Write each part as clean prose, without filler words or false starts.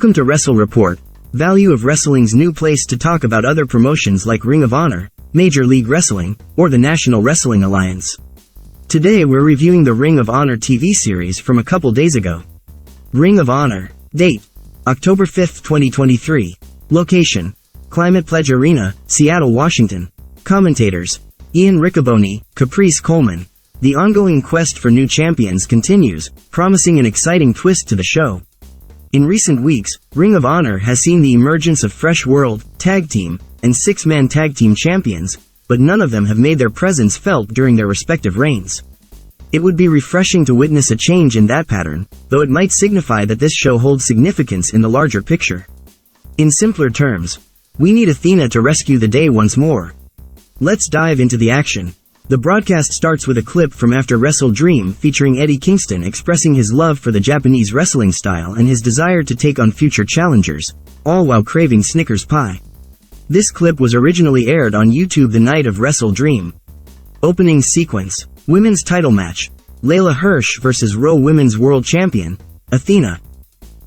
Welcome to Wrestle Report, Value of Wrestling's new place to talk about other promotions like Ring of Honor, Major League Wrestling, or the National Wrestling Alliance. Today we're reviewing the Ring of Honor TV series from a couple days ago. Ring of Honor. Date: October 5, 2023. Location: Climate Pledge Arena, Seattle, Washington. Commentators: Ian Riccoboni, Caprice Coleman. The ongoing quest for new champions continues, promising an exciting twist to the show. In recent weeks, Ring of Honor has seen the emergence of fresh World, Tag Team, and Six-Man Tag Team champions, but none of them have made their presence felt during their respective reigns. It would be refreshing to witness a change in that pattern, though it might signify that this show holds significance in the larger picture. In simpler terms, we need Athena to rescue the day once more. Let's dive into the action. The broadcast starts with a clip from After Wrestle Dream featuring Eddie Kingston expressing his love for the Japanese wrestling style and his desire to take on future challengers, all while craving Snickers pie. This clip was originally aired on YouTube the night of Wrestle Dream. Opening sequence: Women's title match, Layla Hirsch vs. Raw Women's World Champion, Athena.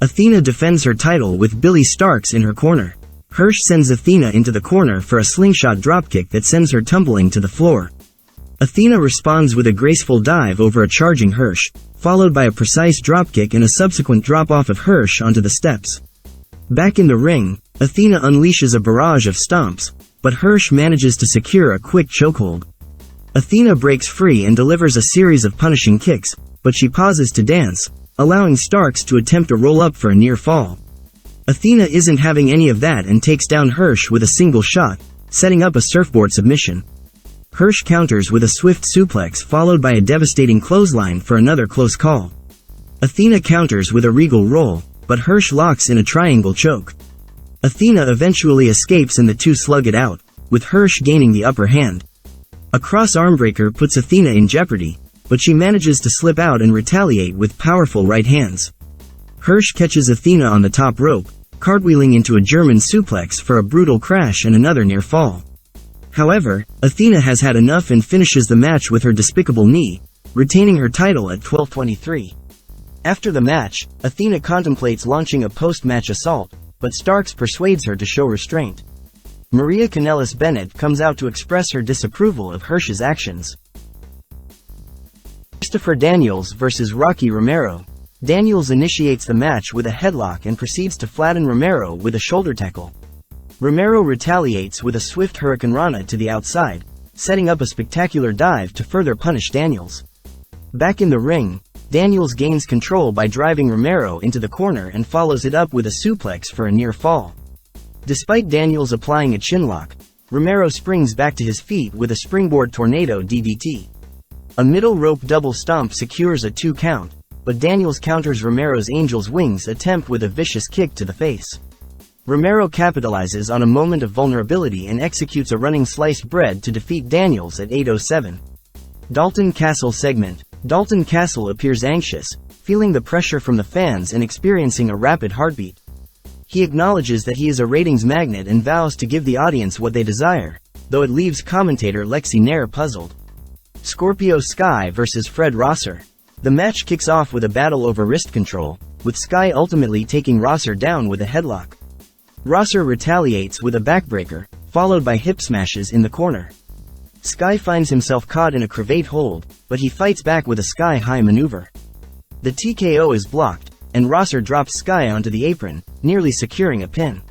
Athena defends her title with Billie Starkz in her corner. Hirsch sends Athena into the corner for a slingshot dropkick that sends her tumbling to the floor. Athena responds with a graceful dive over a charging Hirsch, followed by a precise dropkick and a subsequent drop-off of Hirsch onto the steps. Back in the ring, Athena unleashes a barrage of stomps, but Hirsch manages to secure a quick chokehold. Athena breaks free and delivers a series of punishing kicks, but she pauses to dance, allowing Starkz to attempt a roll-up for a near fall. Athena isn't having any of that and takes down Hirsch with a single shot, setting up a surfboard submission. Hirsch counters with a swift suplex followed by a devastating clothesline for another close call. Athena counters with a regal roll, but Hirsch locks in a triangle choke. Athena eventually escapes and the two slug it out, with Hirsch gaining the upper hand. A cross armbreaker puts Athena in jeopardy, but she manages to slip out and retaliate with powerful right hands. Hirsch catches Athena on the top rope, cartwheeling into a German suplex for a brutal crash and another near fall. However, Athena has had enough and finishes the match with her despicable knee, retaining her title at 12:23. After the match, Athena contemplates launching a post-match assault, but Starkz persuades her to show restraint. Maria Kanellis Bennett comes out to express her disapproval of Hirsch's actions. Christopher Daniels vs. Rocky Romero. Daniels initiates the match with a headlock and proceeds to flatten Romero with a shoulder tackle. Romero retaliates with a swift hurricanrana to the outside, setting up a spectacular dive to further punish Daniels. Back in the ring, Daniels gains control by driving Romero into the corner and follows it up with a suplex for a near fall. Despite Daniels applying a chinlock, Romero springs back to his feet with a springboard tornado DDT. A middle rope double stomp secures a 2 count, but Daniels counters Romero's Angel's Wings attempt with a vicious kick to the face. Romero capitalizes on a moment of vulnerability and executes a running sliced bread to defeat Daniels at 8:07. Dalton Castle segment. Dalton Castle appears anxious, feeling the pressure from the fans and experiencing a rapid heartbeat. He acknowledges that he is a ratings magnet and vows to give the audience what they desire, though it leaves commentator Lexi Nair puzzled. Scorpio Sky vs. Fred Rosser. The match kicks off with a battle over wrist control, with Sky ultimately taking Rosser down with a headlock. Rosser retaliates with a backbreaker, followed by hip smashes in the corner. Sky finds himself caught in a cravate hold, but he fights back with a sky-high maneuver. The TKO is blocked, and Rosser drops Sky onto the apron, nearly securing a pin.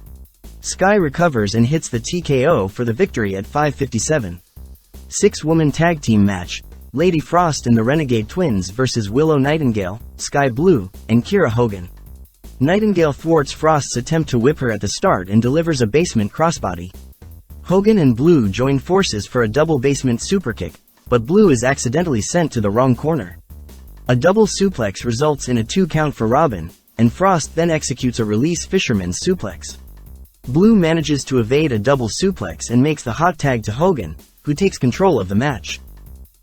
Sky recovers and hits the TKO for the victory at 5:57. 6-woman tag team match, Lady Frost and the Renegade Twins vs. Willow Nightingale, Sky Blue, and Kiera Hogan. Nightingale thwarts Frost's attempt to whip her at the start and delivers a basement crossbody. Hogan and Blue join forces for a double basement superkick, but Blue is accidentally sent to the wrong corner. A double suplex results in a 2 count for Robin, and Frost then executes a release fisherman's suplex. Blue manages to evade a double suplex and makes the hot tag to Hogan, who takes control of the match.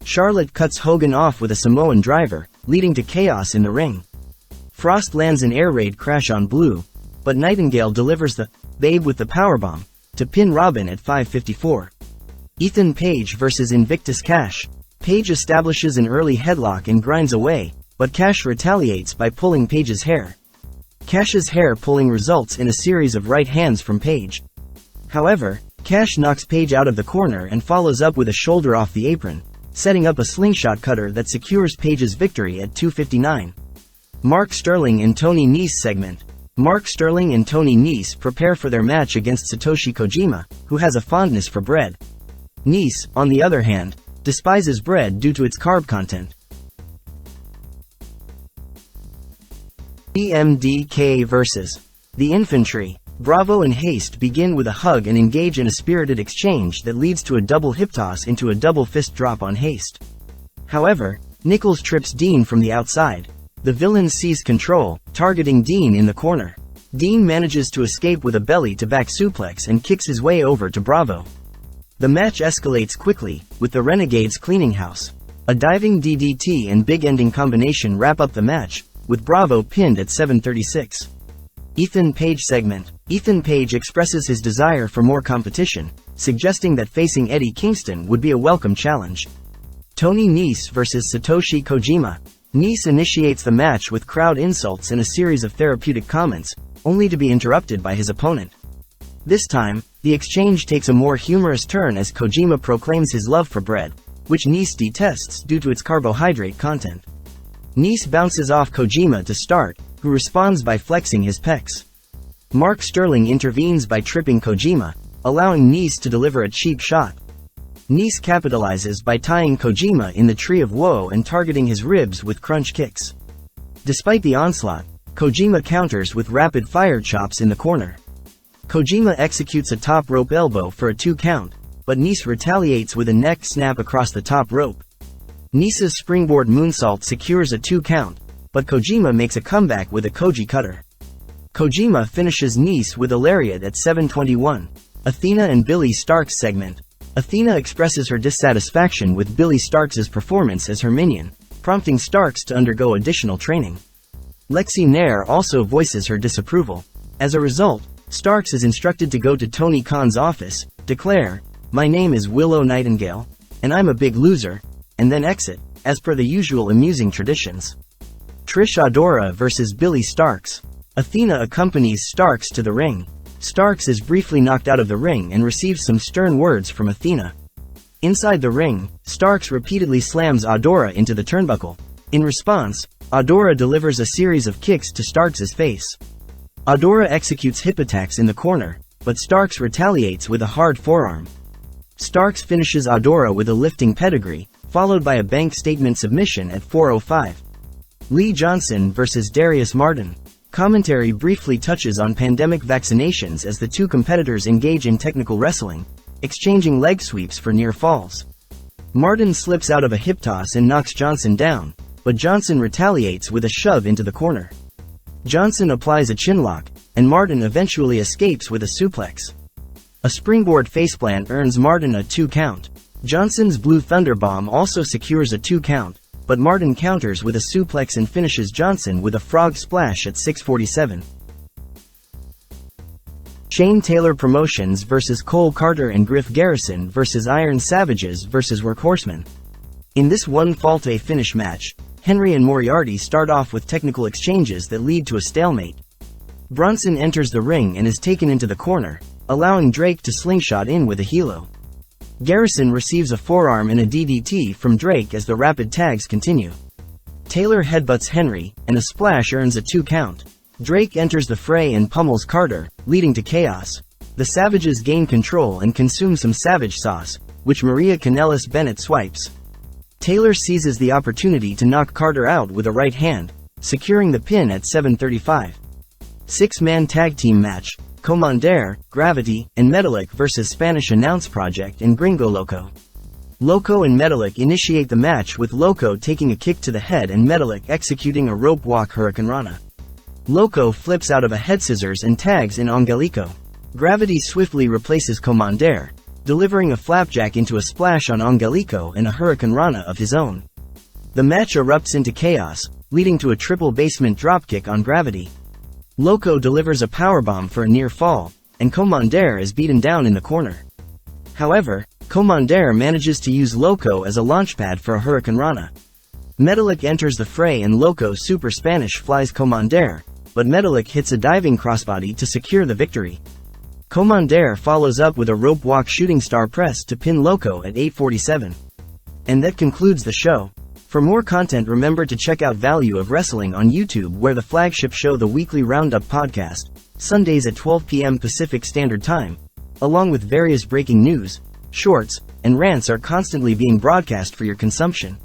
Charlotte cuts Hogan off with a Samoan driver, leading to chaos in the ring. Frost lands an air raid crash on Blue, but Nightingale delivers the Babe with the powerbomb to pin Robin at 5:54. Ethan Page vs. Invictus Cash. Page establishes an early headlock and grinds away, but Cash retaliates by pulling Page's hair. Cash's hair pulling results in a series of right hands from Page. However, Cash knocks Page out of the corner and follows up with a shoulder off the apron, setting up a slingshot cutter that secures Page's victory at 2:59. Mark Sterling and Tony Nese segment. Mark Sterling and Tony Nese prepare for their match against Satoshi Kojima, who has a fondness for bread. Nese, on the other hand, despises bread due to its carb content. EMDK vs. The Infantry. Bravo and Haste begin with a hug and engage in a spirited exchange that leads to a double hip toss into a double fist drop on Haste. However, Nichols trips Dean from the outside. The villain seize control, targeting Dean in the corner. Dean manages to escape with a belly-to-back suplex and kicks his way over to Bravo. The match escalates quickly, with the Renegades cleaning house. A diving DDT and big ending combination wrap up the match, with Bravo pinned at 7:36. Ethan Page segment. Ethan Page expresses his desire for more competition, suggesting that facing Eddie Kingston would be a welcome challenge. Tony Nese vs. Satoshi Kojima. Nese initiates the match with crowd insults and a series of therapeutic comments, only to be interrupted by his opponent. This time, the exchange takes a more humorous turn as Kojima proclaims his love for bread, which Nese detests due to its carbohydrate content. Nese bounces off Kojima to start, who responds by flexing his pecs. Mark Sterling intervenes by tripping Kojima, allowing Nese to deliver a cheap shot. Nese capitalizes by tying Kojima in the Tree of Woe and targeting his ribs with crunch kicks. Despite the onslaught, Kojima counters with rapid-fire chops in the corner. Kojima executes a top rope elbow for a 2 count, but Nese retaliates with a neck snap across the top rope. Nese's springboard moonsault secures a 2 count, but Kojima makes a comeback with a Koji cutter. Kojima finishes Nese with a lariat at 7:21. Athena and Billy Starks segment. Athena expresses her dissatisfaction with Billy Starks' performance as her minion, prompting Starks to undergo additional training. Lexi Nair also voices her disapproval. As a result, Starks is instructed to go to Tony Khan's office, declare, "My name is Willow Nightingale, and I'm a big loser," and then exit, as per the usual amusing traditions. Trish Adora vs. Billy Starks. Athena accompanies Starks to the ring. Starks is briefly knocked out of the ring and receives some stern words from Athena. Inside the ring, Starks repeatedly slams Adora into the turnbuckle. In response, Adora delivers a series of kicks to Starks' face. Adora executes hip attacks in the corner, but Starks retaliates with a hard forearm. Starks finishes Adora with a lifting pedigree, followed by a bank statement submission at 4:05. Lee Johnson vs. Darius Martin. Commentary briefly touches on pandemic vaccinations as the two competitors engage in technical wrestling, exchanging leg sweeps for near falls. Martin slips out of a hip toss and knocks Johnson down, but Johnson retaliates with a shove into the corner. Johnson applies a chinlock, and Martin eventually escapes with a suplex. A springboard faceplant earns Martin a 2 count. Johnson's Blue Thunder Bomb also secures a 2 count, but Martin counters with a suplex and finishes Johnson with a frog splash at 6:47. Shane Taylor Promotions vs. Cole Carter and Griff Garrison vs. Iron Savages vs. Workhorsemen. In this one falte finish match, Henry and Moriarty start off with technical exchanges that lead to a stalemate. Bronson enters the ring and is taken into the corner, allowing Drake to slingshot in with a helo. Garrison receives a forearm and a DDT from Drake as the rapid tags continue. Taylor headbutts Henry, and a splash earns a 2 count. Drake enters the fray and pummels Carter, leading to chaos. The Savages gain control and consume some Savage Sauce, which Maria Kanellis Bennett swipes. Taylor seizes the opportunity to knock Carter out with a right hand, securing the pin at 7:35. 6-man tag team match. Commander, Gravity, and Metalik vs. Spanish Announce Project and Gringo Loco. Loco and Metalik initiate the match with Loco taking a kick to the head and Metalik executing a rope walk hurricanrana. Loco flips out of a head scissors and tags in Angelico. Gravity swiftly replaces Commander, delivering a flapjack into a splash on Angelico and a hurricanrana of his own. The match erupts into chaos, leading to a triple basement dropkick on Gravity. Loco delivers a powerbomb for a near fall, and Commander is beaten down in the corner. However, Commander manages to use Loco as a launchpad for a hurricanrana. Metalik enters the fray and Loco Super Spanish flies Commander, but Metallic hits a diving crossbody to secure the victory. Commander follows up with a rope walk shooting star press to pin Loco at 8:47. And that concludes the show. For more content, remember to check out Value of Wrestling on YouTube, where the flagship show, the Weekly Roundup podcast, Sundays at 12 p.m. Pacific Standard Time, along with various breaking news, shorts, and rants are constantly being broadcast for your consumption.